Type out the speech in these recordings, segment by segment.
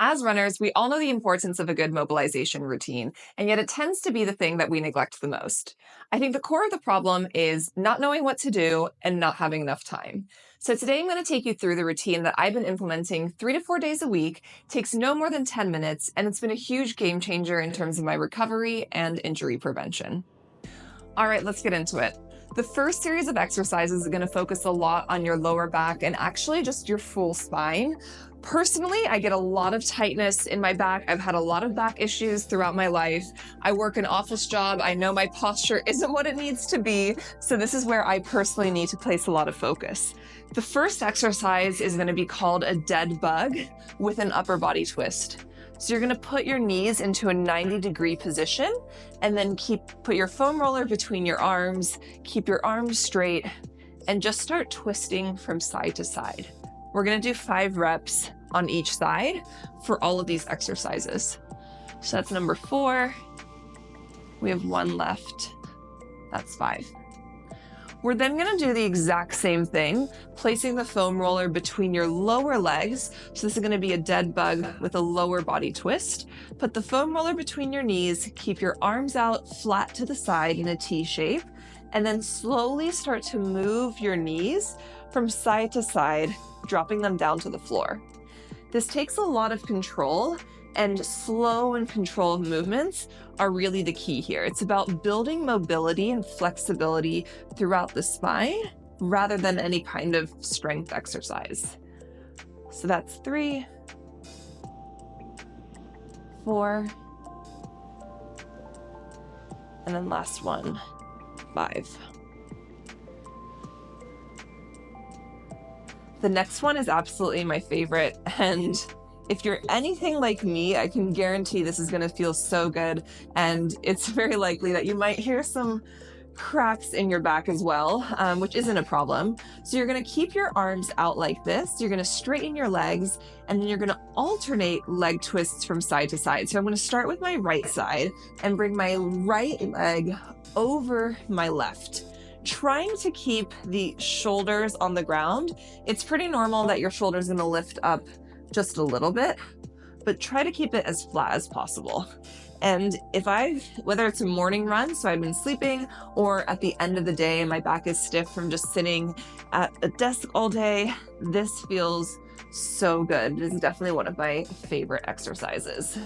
As runners, we all know the importance of a good mobilization routine, and yet it tends to be the thing that we neglect the most. I think the core of the problem is not knowing what to do and not having enough time. So today I'm going to take you through the routine that I've been implementing 3 to 4 days a week, takes no more than 10 minutes, and it's been a huge game changer in terms of my recovery and injury prevention. All right, let's get into it. The first series of exercises is going to focus a lot on your lower back and actually just your full spine. Personally, I get a lot of tightness in my back. I've had a lot of back issues throughout my life. I work an office job. I know my posture isn't what it needs to be. So this is where I personally need to place a lot of focus. The first exercise is going to be called a dead bug with an upper body twist. So you're going to put your knees into a 90-degree position and then put your foam roller between your arms, keep your arms straight, and just start twisting from side to side. We're going to do 5 reps on each side for all of these exercises. So that's number 4. We have 1 left. That's 5. We're then going to do the exact same thing, placing the foam roller between your lower legs. So this is going to be a dead bug with a lower body twist. Put the foam roller between your knees, keep your arms out flat to the side in a T shape, and then slowly start to move your knees from side to side, dropping them down to the floor. This takes a lot of control, and slow and controlled movements are really the key here. It's about building mobility and flexibility throughout the spine rather than any kind of strength exercise. So that's 3, 4, and then last one, 5. The next one is absolutely my favorite, and if you're anything like me, I can guarantee this is going to feel so good, and it's very likely that you might hear some cracks in your back as well, which isn't a problem. So you're going to keep your arms out like this. You're going to straighten your legs, and then you're going to alternate leg twists from side to side. So I'm going to start with my right side and bring my right leg over my left, trying to keep the shoulders on the ground. It's pretty normal that your shoulder's going to lift up just a little bit, but try to keep it as flat as possible. And whether it's a morning run, so I've been sleeping, or at the end of the day, my back is stiff from just sitting at a desk all day, this feels so good. This is definitely one of my favorite exercises.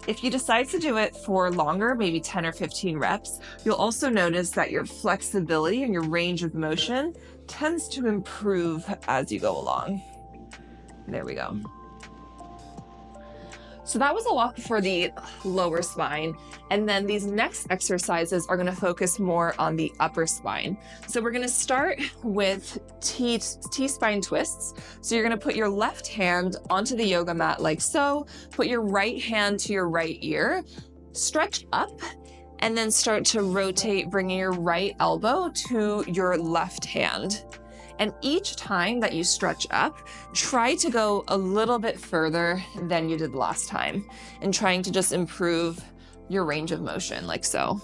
If you decide to do it for longer, maybe 10 or 15 reps, you'll also notice that your flexibility and your range of motion tends to improve as you go along. There we go. So that was a lot for the lower spine. And then these next exercises are going to focus more on the upper spine. So we're going to start with T-spine twists. So you're going to put your left hand onto the yoga mat like so, put your right hand to your right ear, stretch up, and then start to rotate, bringing your right elbow to your left hand. And each time that you stretch up, try to go a little bit further than you did last time, and trying to just improve your range of motion like so.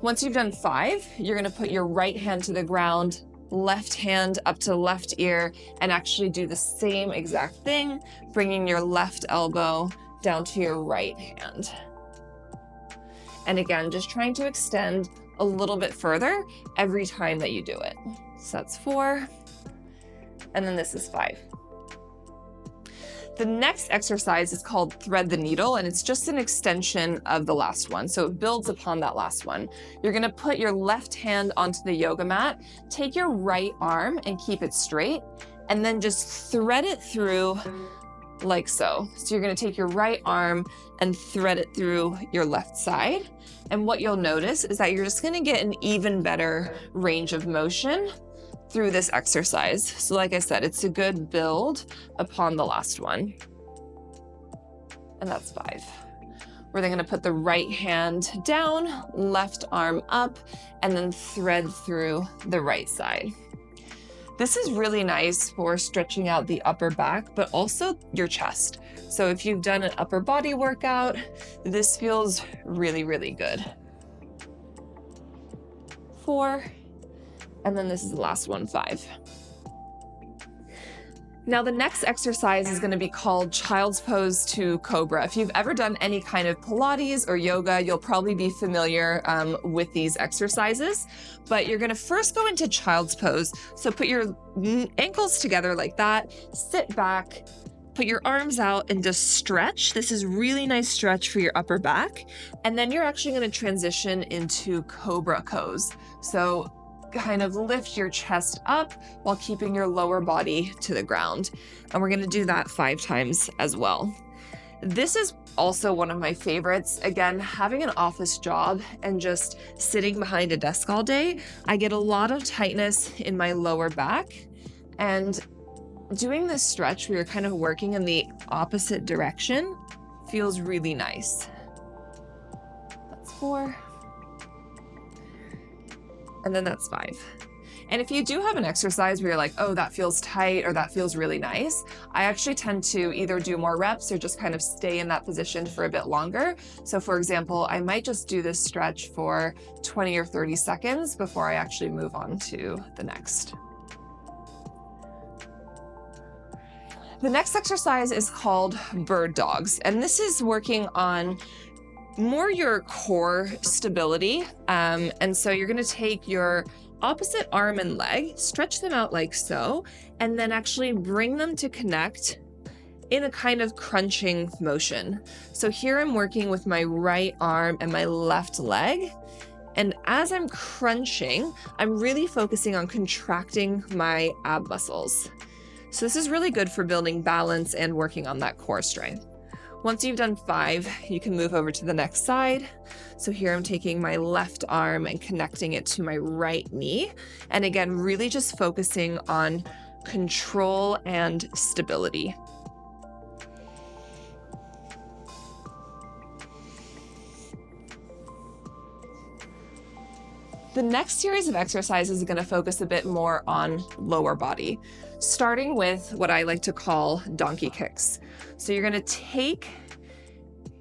Once you've done 5, you're going to put your right hand to the ground, left hand up to left ear, and actually do the same exact thing, bringing your left elbow down to your right hand. And again, just trying to extend a little bit further every time that you do it. So that's 4, and then this is 5. The next exercise is called thread the needle, and it's just an extension of the last one. So it builds upon that last one. You're gonna put your left hand onto the yoga mat, take your right arm and keep it straight, and then just thread it through like so. So you're going to take your right arm and thread it through your left side. And what you'll notice is that you're just going to get an even better range of motion through this exercise. So like I said, it's a good build upon the last one. And that's 5. We're then going to put the right hand down, left arm up, and then thread through the right side. This is really nice for stretching out the upper back, but also your chest. So if you've done an upper body workout, this feels really, really good. 4, and then this is the last one, 5. Now, the next exercise is going to be called Child's Pose to Cobra. If you've ever done any kind of Pilates or yoga, you'll probably be familiar with these exercises. But you're going to first go into Child's Pose. So put your ankles together like that, sit back, put your arms out and just stretch. This is really nice stretch for your upper back. And then you're actually going to transition into Cobra Pose. So kind of lift your chest up while keeping your lower body to the ground. And we're going to do that 5 times as well. This is also one of my favorites. Again, having an office job and just sitting behind a desk all day, I get a lot of tightness in my lower back. And doing this stretch where you're kind of working in the opposite direction feels really nice. That's 4. And then that's 5. And if you do have an exercise where you're like, oh, that feels tight or that feels really nice, I actually tend to either do more reps or just kind of stay in that position for a bit longer. So for example, I might just do this stretch for 20 or 30 seconds before I actually move on to the next. The next exercise is called Bird Dogs, and this is working on more your core stability. And so you're going to take your opposite arm and leg, stretch them out like so, and then actually bring them to connect in a kind of crunching motion. So here I'm working with my right arm and my left leg. And as I'm crunching, I'm really focusing on contracting my ab muscles. So this is really good for building balance and working on that core strength. Once you've done 5, you can move over to the next side. So here I'm taking my left arm and connecting it to my right knee. And again, really just focusing on control and stability. The next series of exercises is going to focus a bit more on lower body, starting with what I like to call donkey kicks. So you're going to take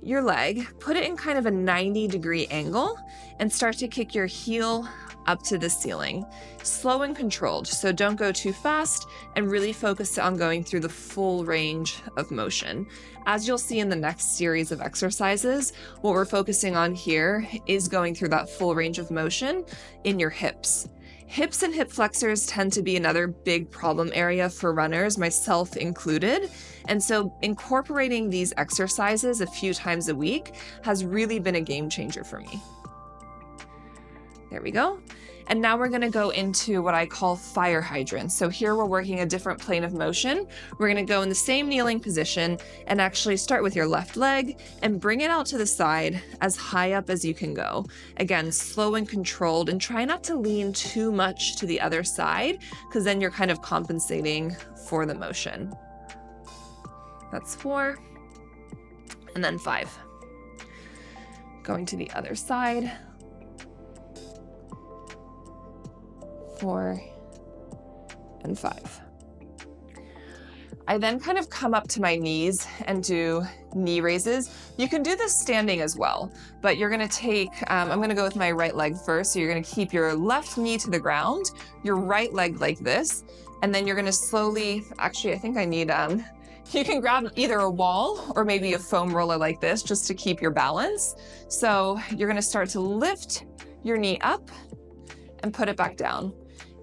your leg, put it in kind of a 90-degree angle, and start to kick your heel up to the ceiling. Slow and controlled, so don't go too fast, and really focus on going through the full range of motion. As you'll see in the next series of exercises, what we're focusing on here is going through that full range of motion in your hips. Hips and hip flexors tend to be another big problem area for runners, myself included. And so incorporating these exercises a few times a week has really been a game changer for me. There we go. And now we're going to go into what I call fire hydrants. So here we're working a different plane of motion. We're going to go in the same kneeling position and actually start with your left leg and bring it out to the side as high up as you can go. Again, slow and controlled, and try not to lean too much to the other side, because then you're kind of compensating for the motion. That's 4, and then 5. Going to the other side. 4 and 5. I then kind of come up to my knees and do knee raises. You can do this standing as well, but you're going to take, I'm going to go with my right leg first. So you're going to keep your left knee to the ground, your right leg like this, and then you're going to slowly, actually, I think I need, you can grab either a wall or maybe a foam roller like this just to keep your balance. So you're going to start to lift your knee up and put it back down.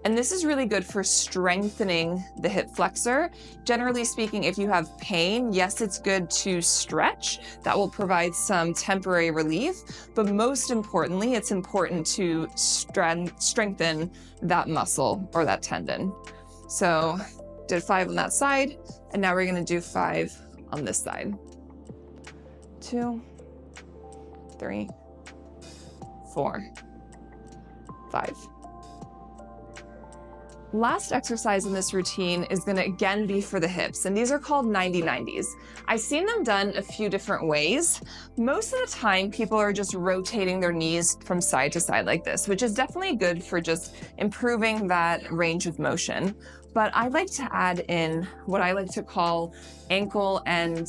And this is really good for strengthening the hip flexor. Generally speaking, if you have pain, yes, it's good to stretch. That will provide some temporary relief. But most importantly, it's important to strengthen that muscle or that tendon. So did 5 on that side, and now we're going to do 5 on this side. 2, 3, 4, 5. Last exercise in this routine is going to again be for the hips, and these are called 90-90s. I've seen them done a few different ways. Most of the time, people are just rotating their knees from side to side like this, which is definitely good for just improving that range of motion. But I like to add in what I like to call ankle and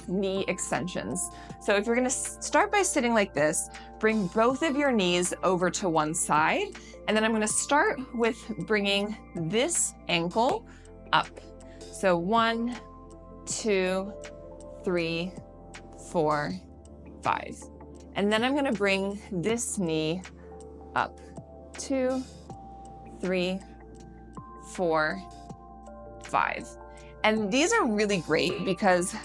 knee extensions. So if you're going to start by sitting like this, bring both of your knees over to one side, and then I'm going to start with bringing this ankle up. So 1, 2, 3, 4, 5. And then I'm going to bring this knee up. 2, 3, 4, 5. And these are really great because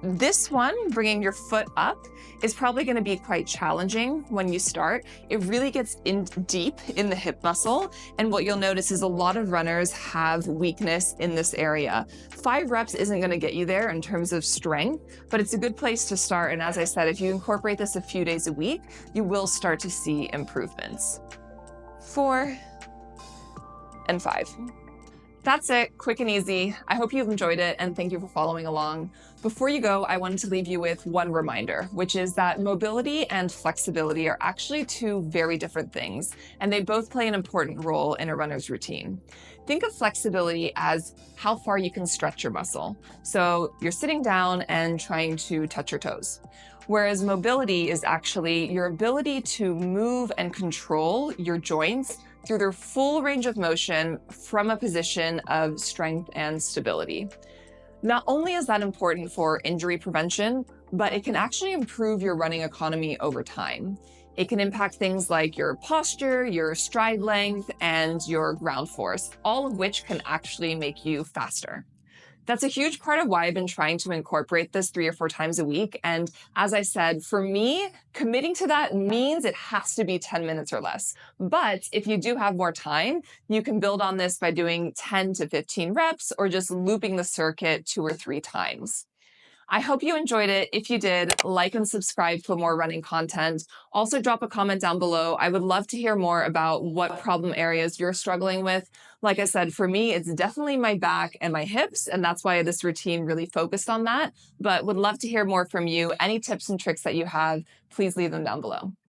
this one, bringing your foot up, is probably going to be quite challenging when you start. It really gets in deep in the hip muscle. And what you'll notice is a lot of runners have weakness in this area. 5 reps isn't going to get you there in terms of strength, but it's a good place to start. And as I said, if you incorporate this a few days a week, you will start to see improvements. 4 and 5. That's it, quick and easy. I hope you've enjoyed it and thank you for following along. Before you go, I wanted to leave you with one reminder, which is that mobility and flexibility are actually 2 very different things, and they both play an important role in a runner's routine. Think of flexibility as how far you can stretch your muscle. So you're sitting down and trying to touch your toes. Whereas mobility is actually your ability to move and control your joints through their full range of motion from a position of strength and stability. Not only is that important for injury prevention, but it can actually improve your running economy over time. It can impact things like your posture, your stride length, and your ground force, all of which can actually make you faster. That's a huge part of why I've been trying to incorporate this 3 or 4 times a week. And as I said, for me, committing to that means it has to be 10 minutes or less. But if you do have more time, you can build on this by doing 10 to 15 reps or just looping the circuit 2 or 3 times. I hope you enjoyed it. If you did, like and subscribe for more running content. Also drop a comment down below. I would love to hear more about what problem areas you're struggling with. Like I said, for me, it's definitely my back and my hips, and that's why this routine really focused on that. But would love to hear more from you. Any tips and tricks that you have, please leave them down below.